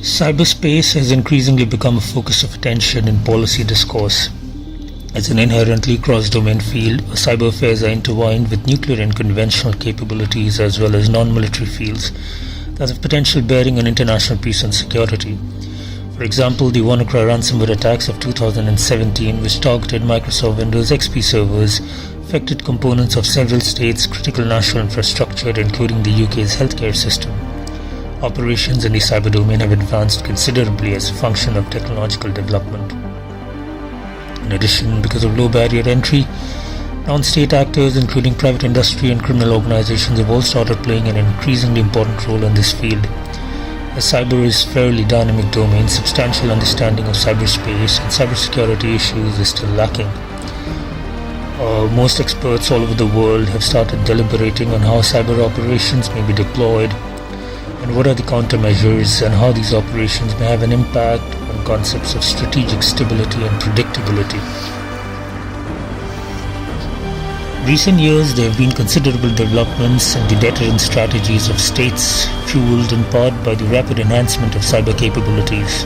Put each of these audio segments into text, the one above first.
Cyberspace has increasingly become a focus of attention in policy discourse. As an inherently cross-domain field, cyber affairs are intertwined with nuclear and conventional capabilities as well as non-military fields that have potential bearing on international peace and security. For example, the WannaCry ransomware attacks of 2017, which targeted Microsoft Windows XP servers, affected components of several states' critical national infrastructure, including the UK's healthcare system. Operations in the cyber domain have advanced considerably as a function of technological development. In addition, because of low barrier entry, non-state actors, including private industry and criminal organizations, have all started playing an increasingly important role in this field. As cyber is a fairly dynamic domain, substantial understanding of cyberspace and cybersecurity issues is still lacking. Most experts all over the world have started deliberating on how cyber operations may be deployed and what are the countermeasures and how these operations may have an impact on concepts of strategic stability and predictability. In recent years, there have been considerable developments in the deterrence strategies of states, fueled in part by the rapid enhancement of cyber capabilities.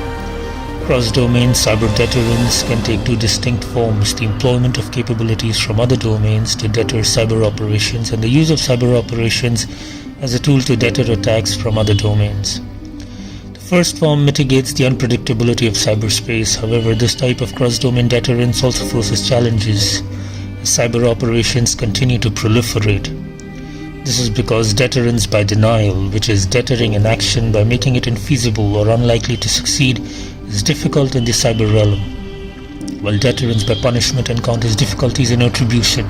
Cross-domain cyber deterrence can take two distinct forms: the employment of capabilities from other domains to deter cyber operations, and the use of cyber operations as a tool to deter attacks from other domains. The first form mitigates the unpredictability of cyberspace. However, this type of cross-domain deterrence also poses challenges as cyber operations continue to proliferate. This is because deterrence by denial, which is deterring an action by making it infeasible or unlikely to succeed, is difficult in the cyber realm, while deterrence by punishment encounters difficulties in attribution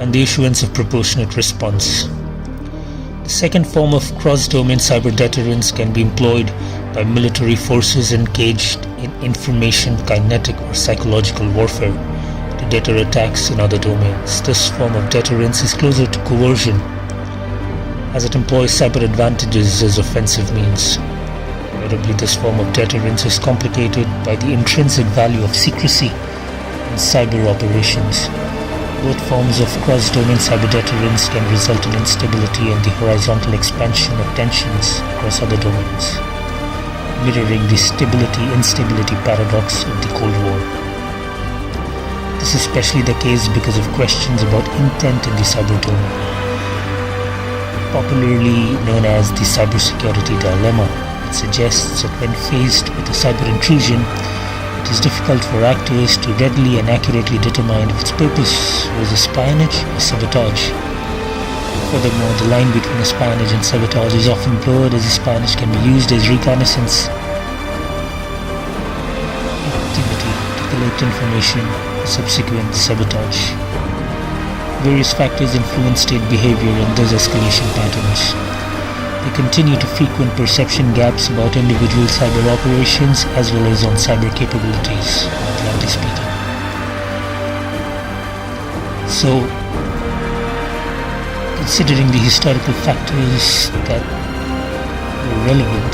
and the issuance of proportionate response. The second form of cross-domain cyber deterrence can be employed by military forces engaged in information, kinetic or psychological warfare to deter attacks in other domains. This form of deterrence is closer to coercion, as it employs cyber advantages as offensive means. Notably, this form of deterrence is complicated by the intrinsic value of secrecy in cyber operations. Both forms of cross-domain cyber deterrence can result in instability and the horizontal expansion of tensions across other domains, mirroring the stability-instability paradox of the Cold War. This is especially the case because of questions about intent in the cyber domain, popularly known as the cybersecurity dilemma. It suggests that when faced with a cyber intrusion, it is difficult for actors to readily and accurately determine if its purpose was espionage or sabotage. Furthermore, the line between espionage and sabotage is often blurred, as espionage can be used as reconnaissance activity to collect information for subsequent sabotage. Various factors influence state behavior and thus escalation patterns. They continue to frequent perception gaps about individual cyber operations as well as on cyber capabilities, bluntly speaking. So, considering the historical factors that were relevant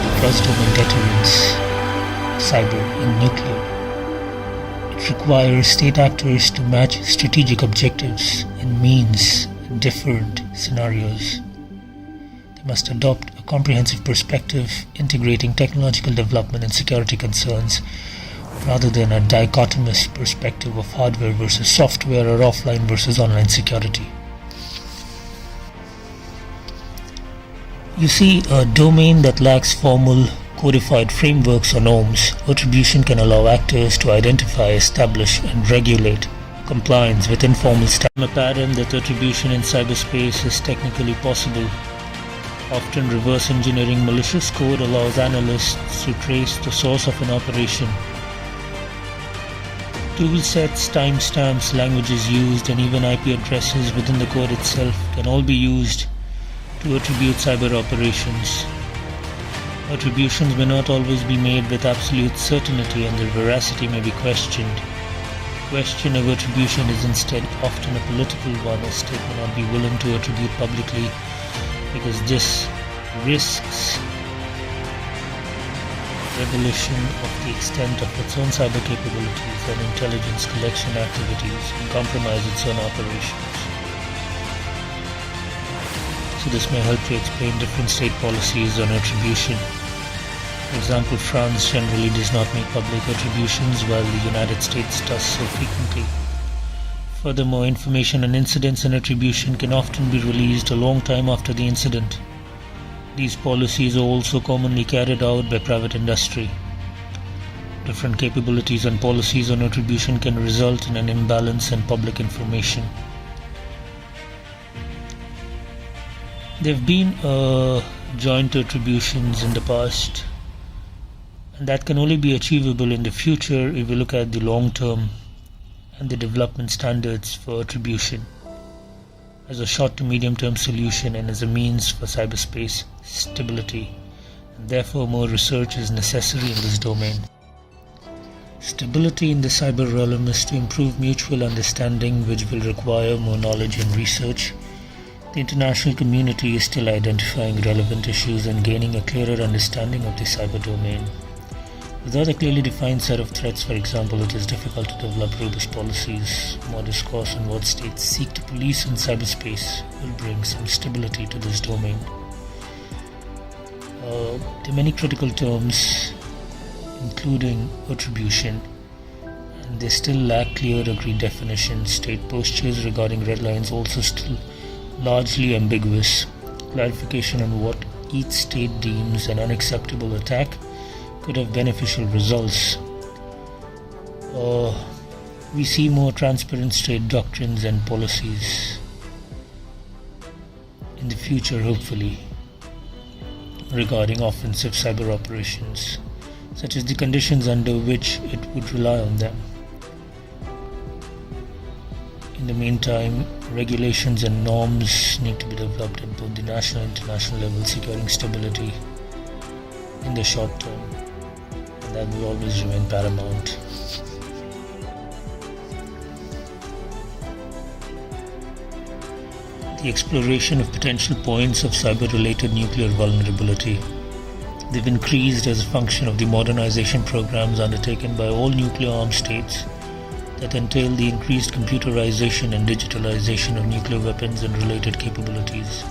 to cross-domain deterrence, cyber and nuclear, it requires state actors to match strategic objectives and means in different scenarios. They must adopt a comprehensive perspective integrating technological development and security concerns, rather than a dichotomous perspective of hardware versus software or offline versus online security. You see, a domain that lacks formal codified frameworks or norms, attribution can allow actors to identify, establish, and regulate compliance with informal standards. A pattern that attribution in cyberspace is technically possible. Often reverse engineering malicious code allows analysts to trace the source of an operation. Toolsets, timestamps, languages used, and even IP addresses within the code itself can all be used to attribute cyber operations. Attributions may not always be made with absolute certainty, and their veracity may be questioned. The question of attribution is instead often a political one, as state may not be willing to attribute publicly because this risks revelation of the extent of its own cyber capabilities and intelligence collection activities and compromise its own operations. So this may help to explain different state policies on attribution. For example, France generally does not make public attributions, while the United States does so frequently. Furthermore, information on incidents and attribution can often be released a long time after the incident. These policies are also commonly carried out by private industry. Different capabilities and policies on attribution can result in an imbalance in public information. There have been joint attributions in the past, and that can only be achievable in the future if we look at the long term and the development standards for attribution as a short to medium term solution and as a means for cyberspace stability, and therefore more research is necessary in this domain. Stability in the cyber realm is to improve mutual understanding, which will require more knowledge and research. The international community is still identifying relevant issues and gaining a clearer understanding of the cyber domain. Without a clearly defined set of threats, for example, it is difficult to develop robust policies. More discourse on what states seek to police in cyberspace will bring some stability to this domain. There are many critical terms, including attribution, and they still lack clear agreed definitions. State postures regarding red lines also still largely ambiguous. Clarification on what each state deems an unacceptable attack could have beneficial results. We see more transparent state doctrines and policies in the future, hopefully, regarding offensive cyber operations, such as the conditions under which it would rely on them. In the meantime, regulations and norms need to be developed at both the national and international level, securing stability in the short term, and that will always remain paramount. The exploration of potential points of cyber-related nuclear vulnerability. They've increased as a function of the modernization programs undertaken by all nuclear-armed states that entail the increased computerization and digitalization of nuclear weapons and related capabilities.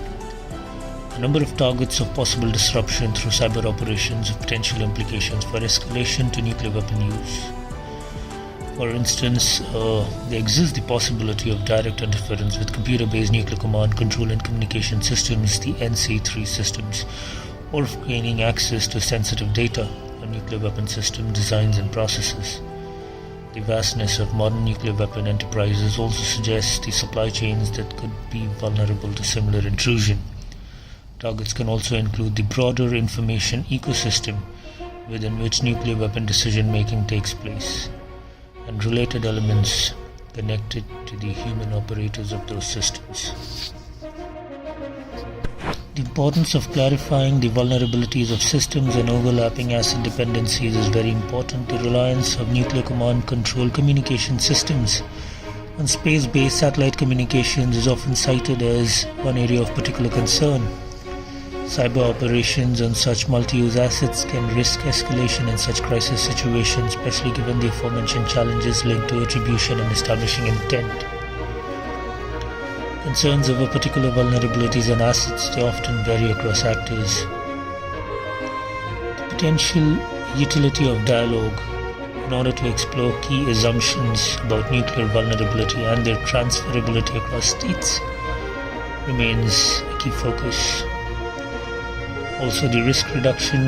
A number of targets of possible disruption through cyber operations have potential implications for escalation to nuclear weapon use. For instance, there exists the possibility of direct interference with computer-based nuclear command, control and communication systems, the NC3 systems, or of gaining access to sensitive data on nuclear weapon system designs and processes. The vastness of modern nuclear weapon enterprises also suggests the supply chains that could be vulnerable to similar intrusion. Targets can also include the broader information ecosystem within which nuclear weapon decision-making takes place, and related elements connected to the human operators of those systems. The importance of clarifying the vulnerabilities of systems and overlapping asset dependencies is very important. The reliance of nuclear command control communication systems on space-based satellite communications is often cited as one area of particular concern. Cyber operations on such multi-use assets can risk escalation in such crisis situations, especially given the aforementioned challenges linked to attribution and establishing intent. Concerns over particular vulnerabilities and assets, they often vary across actors. The potential utility of dialogue in order to explore key assumptions about nuclear vulnerability and their transferability across states remains a key focus. Also, the risk reduction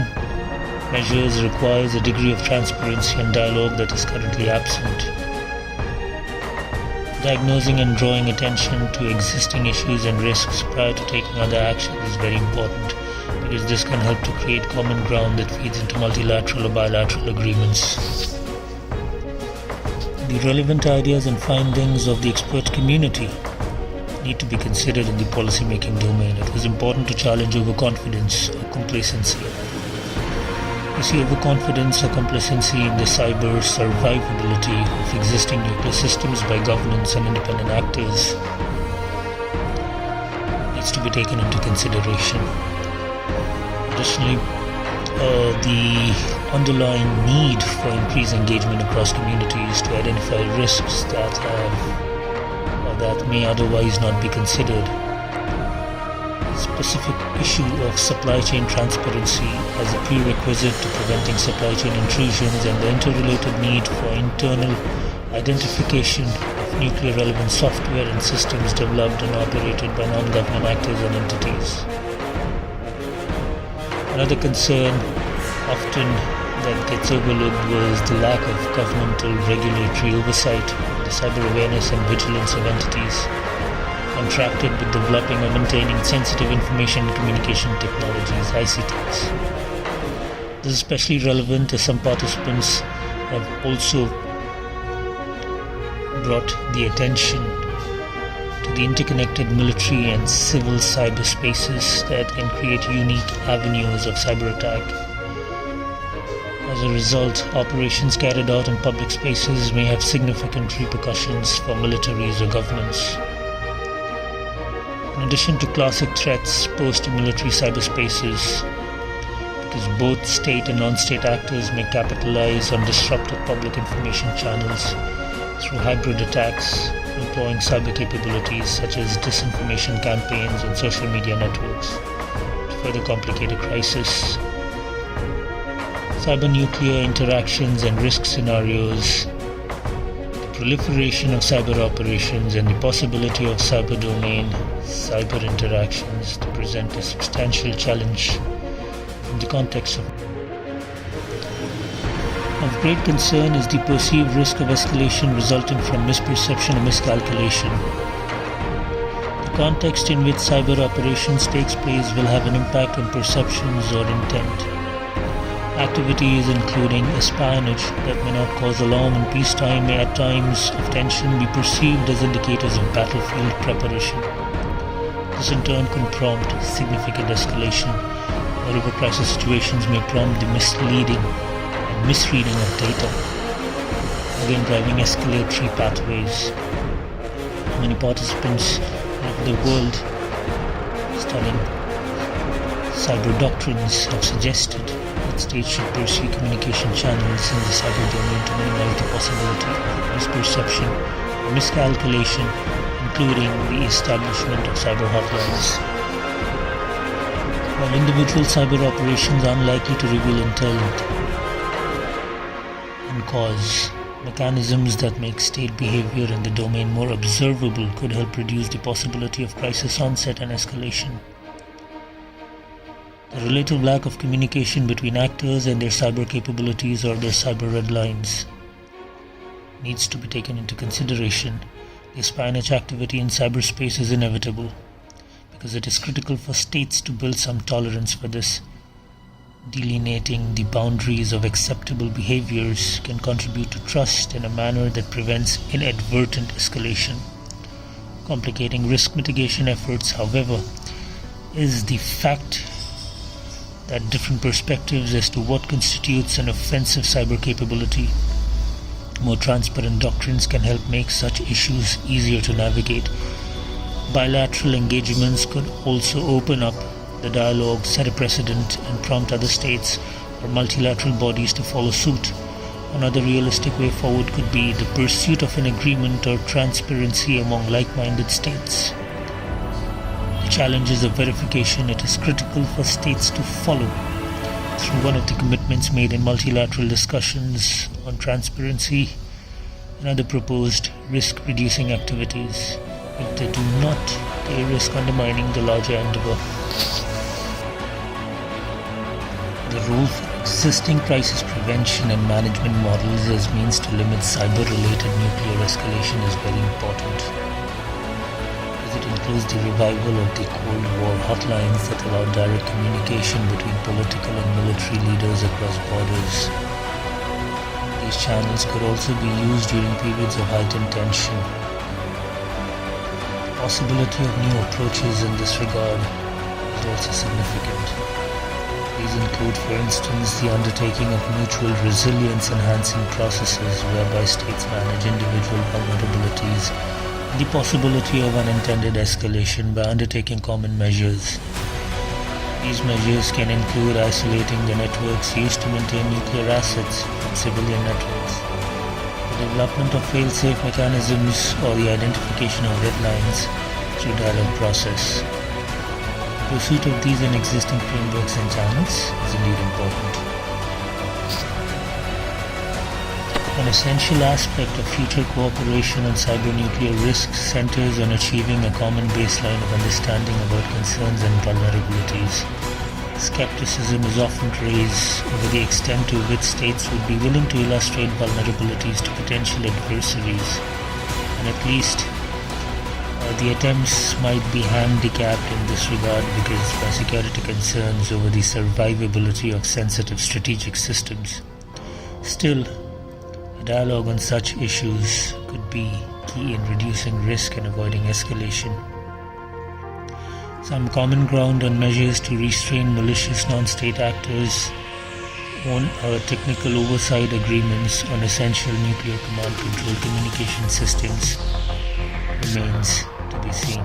measures requires a degree of transparency and dialogue that is currently absent. Diagnosing and drawing attention to existing issues and risks prior to taking other action is very important, because this can help to create common ground that feeds into multilateral or bilateral agreements. The relevant ideas and findings of the expert community need to be considered in the policy-making domain. It was important to challenge overconfidence or complacency. We see overconfidence or complacency in the cyber survivability of existing nuclear systems by governments and independent actors. Needs to be taken into consideration. Additionally, the underlying need for increased engagement across communities to identify risks that may otherwise not be considered. Specific issue of supply chain transparency as a prerequisite to preventing supply chain intrusions, and the interrelated need for internal identification of nuclear relevant software and systems developed and operated by non-government actors and entities. Another concern often that gets overlooked was the lack of governmental regulatory oversight of the cyber awareness and vigilance of entities contracted with developing or maintaining sensitive information and communication technologies, ICTs. This is especially relevant as some participants have also brought the attention to the interconnected military and civil cyberspaces that can create unique avenues of cyber attack. As a result, operations carried out in public spaces may have significant repercussions for militaries or governments. In addition to classic threats posed to military cyberspaces, because both state and non-state actors may capitalize on disrupted public information channels through hybrid attacks, employing cyber capabilities such as disinformation campaigns and social media networks to further complicate a crisis. Cyber-nuclear interactions and risk scenarios, the proliferation of cyber operations, and the possibility of cyber-domain cyber interactions to present a substantial challenge in the context of great concern is the perceived risk of escalation resulting from misperception or miscalculation. The context in which cyber operations takes place will have an impact on perceptions or intent. Activities including espionage that may not cause alarm in peacetime may at times of tension be perceived as indicators of battlefield preparation. This in turn can prompt significant escalation, wherever crisis situations may prompt the misleading and misreading of data, again driving escalatory pathways. Many participants of the world studying cyber doctrines have suggested that states should pursue communication channels in the cyber domain to minimize the possibility of misperception or miscalculation, including the establishment of cyber hotlines. While individual cyber operations are unlikely to reveal intent and cause, mechanisms that make state behavior in the domain more observable could help reduce the possibility of crisis onset and escalation. The relative lack of communication between actors and their cyber capabilities or their cyber red lines needs to be taken into consideration. The espionage activity in cyberspace is inevitable because it is critical for states to build some tolerance for this. Delineating the boundaries of acceptable behaviors can contribute to trust in a manner that prevents inadvertent escalation. Complicating risk mitigation efforts, however, is the fact that different perspectives as to what constitutes an offensive cyber capability. More transparent doctrines can help make such issues easier to navigate. Bilateral engagements could also open up the dialogue, set a precedent, and prompt other states or multilateral bodies to follow suit. Another realistic way forward could be the pursuit of an agreement or transparency among like-minded states. Challenges of verification, it is critical for states to follow through one of the commitments made in multilateral discussions on transparency and other proposed risk-reducing activities if they do not, they risk undermining the larger endeavor. The role for existing crisis prevention and management models as means to limit cyber-related nuclear escalation is very important. It includes the revival of the Cold War hotlines that allow direct communication between political and military leaders across borders. These channels could also be used during periods of heightened tension. The possibility of new approaches in this regard is also significant. These include, for instance, the undertaking of mutual resilience-enhancing processes whereby states manage individual vulnerabilities, the possibility of unintended escalation by undertaking common measures. These measures can include isolating the networks used to maintain nuclear assets from civilian networks, the development of fail-safe mechanisms, or the identification of red lines through dialogue process. The pursuit of these in existing frameworks and channels is indeed important. An essential aspect of future cooperation on cyber-nuclear risks centers on achieving a common baseline of understanding about concerns and vulnerabilities. Skepticism is often raised over the extent to which states would be willing to illustrate vulnerabilities to potential adversaries, and at least the attempts might be handicapped in this regard because by security concerns over the survivability of sensitive strategic systems. Still, dialogue on such issues could be key in reducing risk and avoiding escalation. Some common ground on measures to restrain malicious non-state actors on technical oversight agreements on essential nuclear command control communication systems remains to be seen.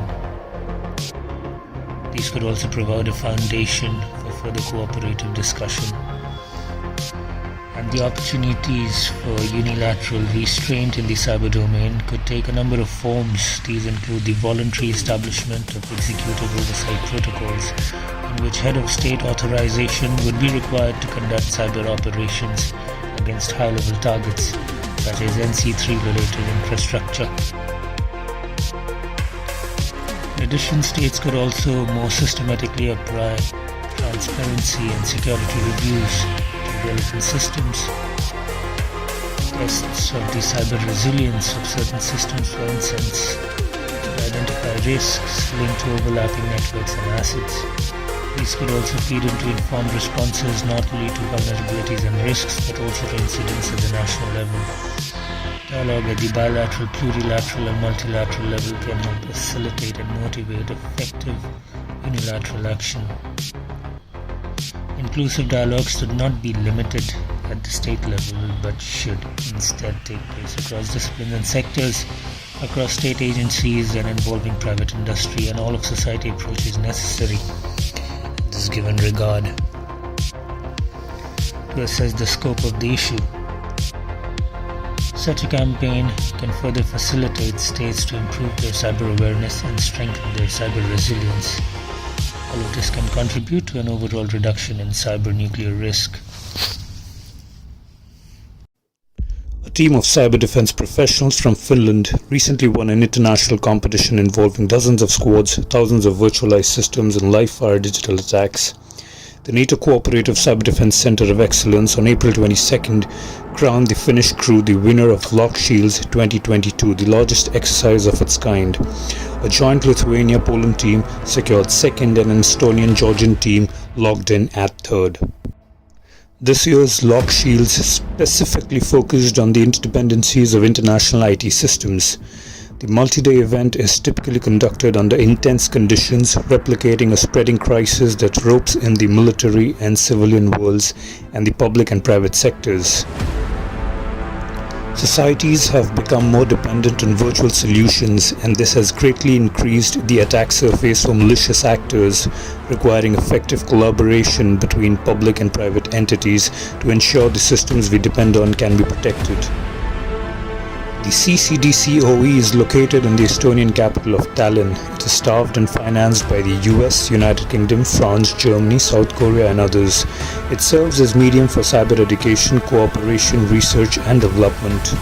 These could also provide a foundation for further cooperative discussion. and the opportunities for unilateral restraint in the cyber domain could take a number of forms. These include the voluntary establishment of executive oversight protocols, in which head of state authorization would be required to conduct cyber operations against high-level targets, such as NC3-related infrastructure. In addition, states could also more systematically apply transparency and security reviews to relevant systems. Tests of the cyber resilience of certain systems, for instance, could identify risks linked to overlapping networks and assets. These could also feed into informed responses not only to vulnerabilities and risks, but also to incidents at the national level. Dialogue at the bilateral, plurilateral and multilateral level can help facilitate and motivate effective unilateral action. Inclusive dialogues should not be limited at the state level, but should instead take place across disciplines and sectors, across state agencies and involving private industry, and all of society approaches necessary in this given regard to assess the scope of the issue. Such a campaign can further facilitate states to improve their cyber awareness and strengthen their cyber resilience. All of this can contribute to an overall reduction in cyber nuclear risk. A team of cyber defense professionals from Finland recently won an international competition involving dozens of squads, thousands of virtualized systems and live-fire digital attacks. The NATO Cooperative Cyber Defense Center of Excellence on April 22nd crowned the Finnish crew the winner of Lock Shields 2022, the largest exercise of its kind. A joint Lithuania-Poland team secured second and an Estonian-Georgian team logged in at third. This year's Lock Shields specifically focused on the interdependencies of international IT systems. The multi-day event is typically conducted under intense conditions, replicating a spreading crisis that ropes in the military and civilian worlds and the public and private sectors. Societies have become more dependent on virtual solutions, and this has greatly increased the attack surface for malicious actors, requiring effective collaboration between public and private entities to ensure the systems we depend on can be protected. The CCDCOE is located in the Estonian capital of Tallinn. It is staffed and financed by the US, United Kingdom, France, Germany, South Korea and others. It serves as medium for cyber education, cooperation, research and development.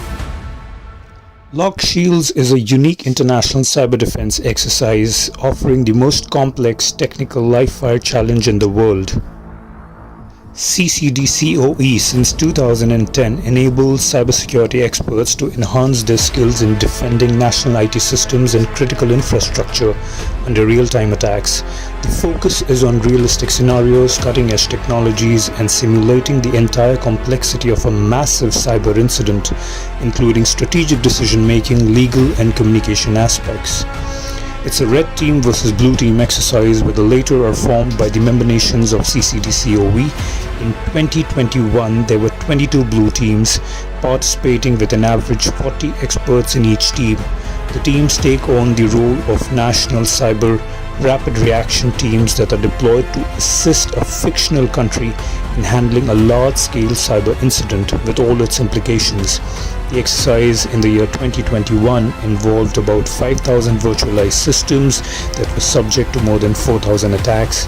Lock Shields is a unique international cyber defense exercise offering the most complex technical live-fire challenge in the world. CCDCOE since 2010 enables cybersecurity experts to enhance their skills in defending national IT systems and critical infrastructure under real-time attacks. The focus is on realistic scenarios, cutting-edge technologies, and simulating the entire complexity of a massive cyber incident, including strategic decision-making, legal, and communication aspects. It's a red team versus blue team exercise, where the latter are formed by the member nations of CCDCOE. In 2021, there were 22 blue teams participating with an average 40 experts in each team. The teams take on the role of national cyber rapid reaction teams that are deployed to assist a fictional country in handling a large-scale cyber incident with all its implications. The exercise in the year 2021 involved about 5,000 virtualized systems that were subject to more than 4,000 attacks.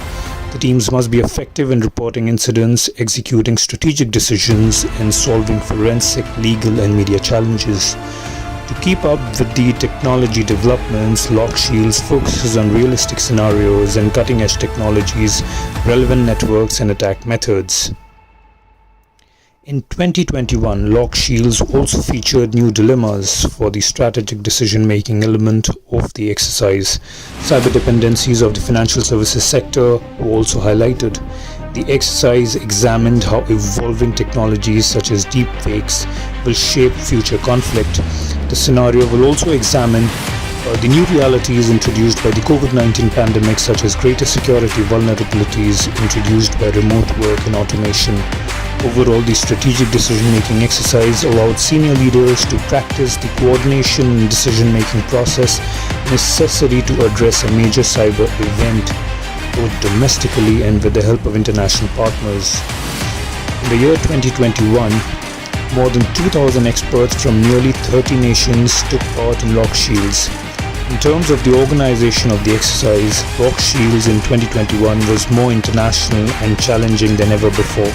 The teams must be effective in reporting incidents, executing strategic decisions, and solving forensic, legal, and media challenges. To keep up with the technology developments, Lock Shields focuses on realistic scenarios and cutting-edge technologies, relevant networks, and attack methods. In 2021, Lock Shields also featured new dilemmas for the strategic decision-making element of the exercise. Cyber dependencies of the financial services sector were also highlighted. The exercise examined how evolving technologies such as deepfakes will shape future conflict. The scenario will also examine the new realities introduced by the COVID-19 pandemic, such as greater security vulnerabilities introduced by remote work and automation. Overall, the strategic decision-making exercise allowed senior leaders to practice the coordination and decision-making process necessary to address a major cyber event, both domestically and with the help of international partners. In the year 2021, more than 2,000 experts from nearly 30 nations took part in Lock Shields. In terms of the organization of the exercise, Lock Shields in 2021 was more international and challenging than ever before.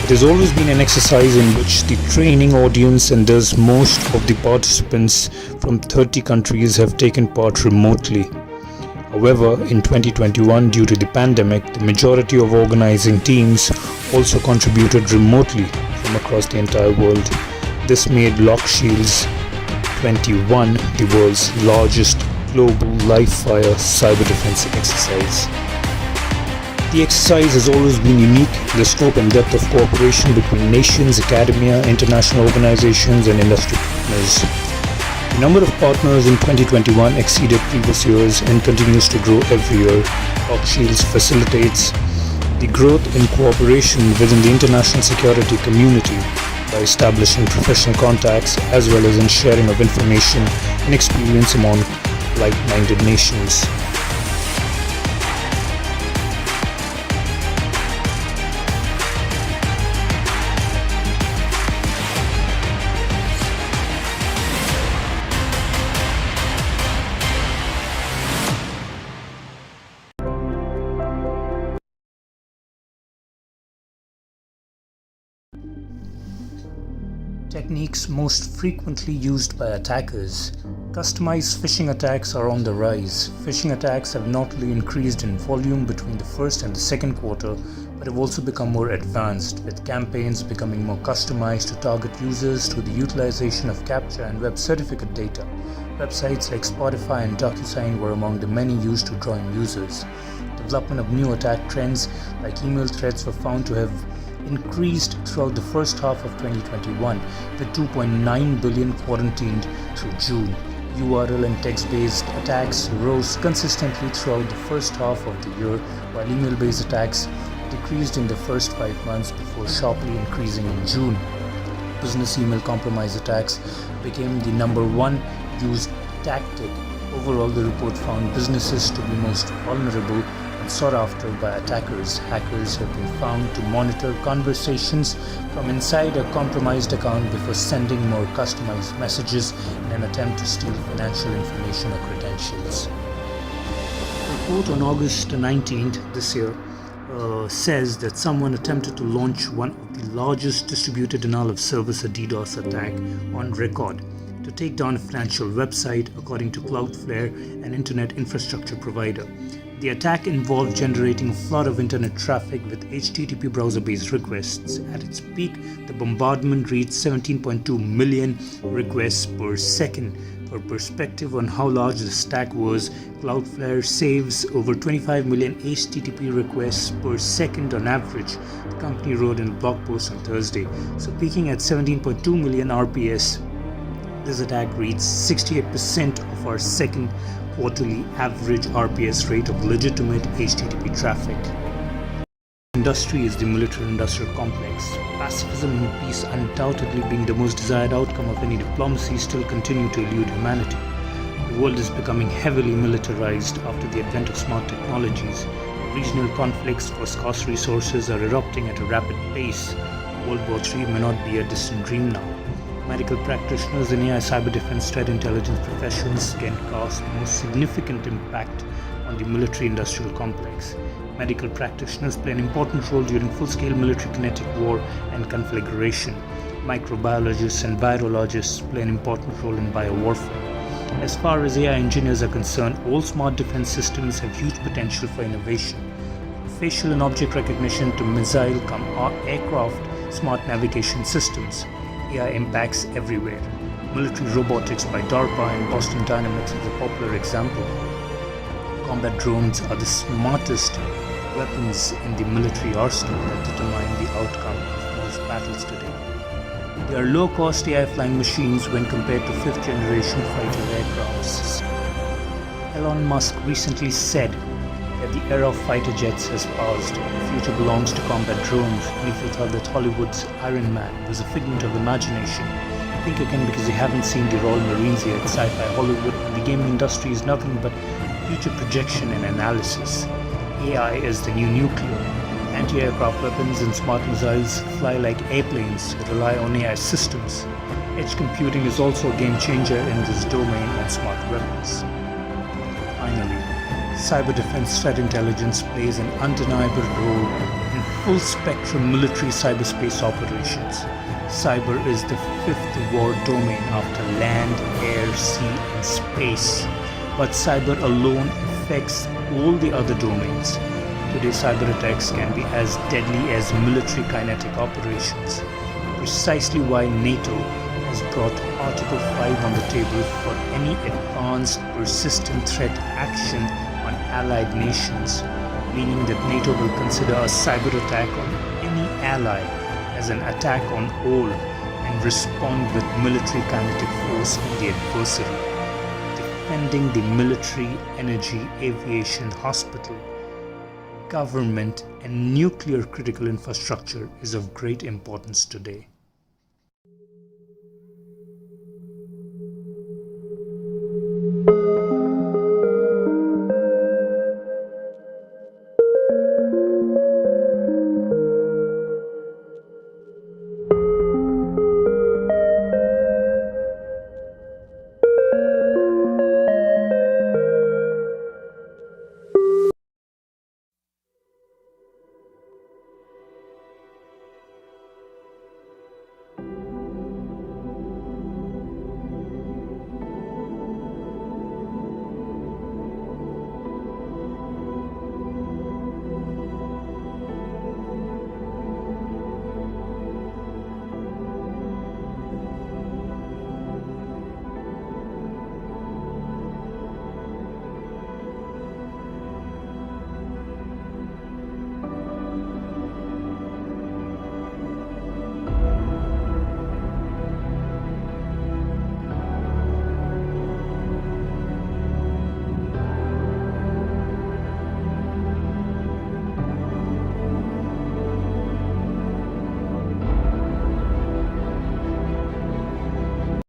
It has always been an exercise in which the training audience and thus most of the participants from 30 countries have taken part remotely. However, in 2021, due to the pandemic, the majority of organizing teams also contributed remotely from across the entire world. This made Lock Shields 21 the world's largest global live-fire cyber defense exercise. The exercise has always been unique in the scope and depth of cooperation between nations, academia, international organizations, and industry partners. The number of partners in 2021 exceeded previous years and continues to grow every year. Lock Shields facilitates the growth in cooperation within the international security community by establishing professional contacts as well as in sharing of information and experience among like-minded nations. Techniques most frequently used by attackers. Customized phishing attacks are on the rise. Phishing attacks have not only increased in volume between the first and the second quarter, but have also become more advanced, with campaigns becoming more customized to target users through the utilization of captcha and web certificate data. Websites like Spotify and DocuSign were among the many used to draw in users. Development of new attack trends like email threats were found to have increased throughout the first half of 2021, with 2.9 billion quarantined through June. URL and text-based attacks rose consistently throughout the first half of the year, while email-based attacks decreased in the first 5 months before sharply increasing in June. Business email compromise attacks became the number one used tactic. Overall, the report found businesses to be most vulnerable and sought after by attackers. Hackers have been found to monitor conversations from inside a compromised account before sending more customized messages in an attempt to steal financial information or credentials. A report on August 19th this year says that someone attempted to launch one of the largest distributed denial-of-service or DDoS attack on record to take down a financial website, according to Cloudflare, an internet infrastructure provider. The attack involved generating a flood of internet traffic with HTTP browser-based requests. At its peak, the bombardment reached 17.2 million requests per second. For perspective on how large the stack was, Cloudflare saves over 25 million HTTP requests per second on average, the company wrote in a blog post on Thursday. So peaking at 17.2 million RPS, this attack reached 68% of our second quarterly average RPS rate of legitimate HTTP traffic. Industry is the military-industrial complex. Pacifism and peace, undoubtedly being the most desired outcome of any diplomacy, still continue to elude humanity. The world is becoming heavily militarized after the advent of smart technologies. Regional conflicts for scarce resources are erupting at a rapid pace. World War III may not be a distant dream now. Medical practitioners and AI cyber-defense threat intelligence professions can cast the most significant impact on the military-industrial complex. Medical practitioners play an important role during full-scale military kinetic war and conflagration. Microbiologists and virologists play an important role in biowarfare. As far as AI engineers are concerned, all smart defense systems have huge potential for innovation. From facial and object recognition to missile come aircraft smart navigation systems. AI impacts everywhere. Military robotics by DARPA and Boston Dynamics is a popular example. Combat drones are the smartest weapons in the military arsenal that determine the outcome of most battles today. They are low-cost AI flying machines when compared to fifth-generation fighter aircrafts. Elon Musk recently said that the era of fighter jets has passed. The future belongs to combat drones, and if you thought that Hollywood's Iron Man was a figment of imagination, think again, because you haven't seen the Royal Marines yet. Sci-fi Hollywood and the gaming industry is nothing but future projection and analysis. AI is the new nuclear. Anti-aircraft weapons and smart missiles fly like airplanes, rely on AI systems. Edge computing is also a game changer in this domain on smart weapons. Finally, CyberDefense threat intelligence plays an undeniable role in full-spectrum military cyberspace operations. Cyber is the fifth war domain after land, air, sea, and space. But cyber alone affects all the other domains. Today, cyberattacks can be as deadly as military kinetic operations. Precisely why NATO has brought Article 5 on the table for any advanced, persistent threat action on allied nations, meaning that NATO will consider a cyber attack on any ally as an attack on all and respond with military kinetic force on the adversary. Defending the military, energy, aviation, hospital, government, and nuclear critical infrastructure is of great importance today.